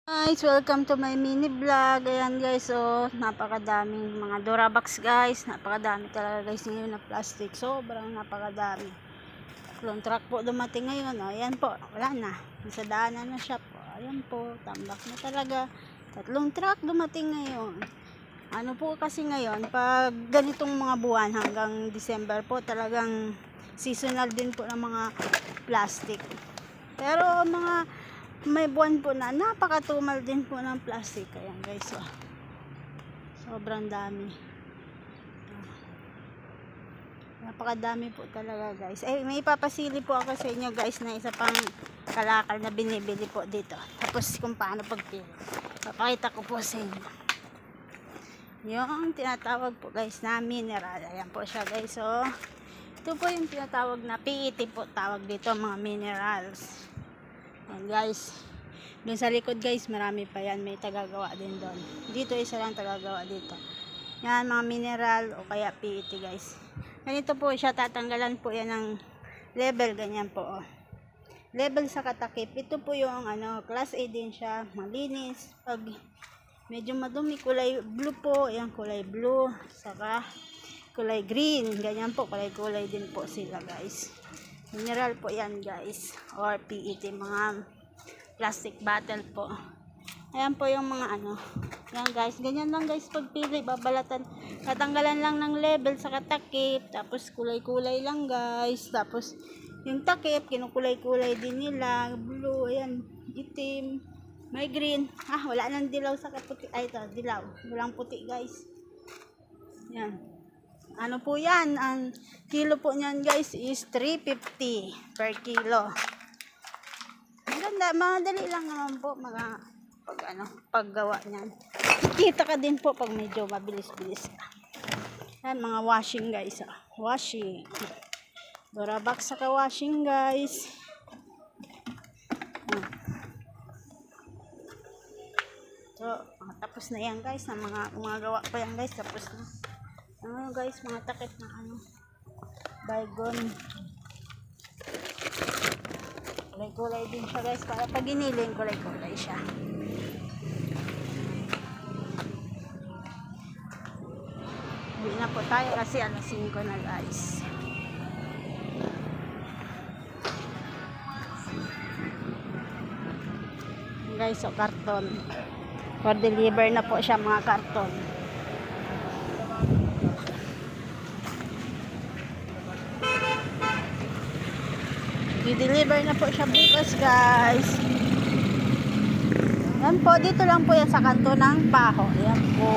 Guys, welcome to my mini vlog. Ayan guys, so napakadaming mga Durabox guys. Napakadami talaga guys ngayon na plastic. Sobrang napakadami. Clone truck po dumating ngayon. O, ayan po, wala na. Nasa daanan na siya po. Ayan po, tambak na talaga. 3 truck dumating ngayon. Ano po kasi ngayon, pag ganitong mga buwan hanggang December po, talagang seasonal din po ng mga plastic. Pero mga may buwan po na napakatumal din po ng plastic. Ayan guys, so sobrang dami, napakadami po talaga guys. May ipapasili po ako sa inyo guys na isa pang kalakal na binibili po dito, tapos kung paano pagpili papakita ko po sa inyo. Yung tinatawag po guys na mineral, ayan po siya guys. So ito po yung tinatawag na PET po tawag dito, mga minerals. Ayan guys, doon sa likod guys marami pa yan, may tagagawa din doon. Dito isa lang tagagawa dito. Yan mga mineral o kaya PET guys. Ganito po siya, tatanggalan po yan ng level, ganyan po oh. Level sa katakip. Ito po yung class A din siya, malinis. Pag medyo madumi, kulay blue po, yan kulay blue, saka kulay green, ganyan po, kulay din po sila guys. Mineral po yan guys, or PET, mga plastic bottle po. Ayan po yung mga yan guys, ganyan lang guys pagpili, babalatan, tatanggalan lang ng level sa katakip, tapos kulay lang guys, tapos yung takip kinukulay din nila, blue, ayan, itim, may green, wala nang dilaw sa kaputi, ito dilaw, walang puti guys. Yan, ano po yan, ang kilo po niyan guys is 350 per kilo. Maganda, madali lang naman po paggawa niyan. Kita ka din po pag medyo mabilis-bilis ka. Yan, mga washing guys, washing Durabox saka washing guys. So tapos na yan guys, na mga gawa pa yan guys, tapos na guys, mga takip na baygon, kulay din siya guys, para pag giniling kulay siya. Hindi na po tayo kasi 5 na guys. Guys, so karton for deliver na po siya, mga karton. I-deliver na po siya bukas guys. Yan po, dito lang po yan sa kanto ng Paho. Yan po.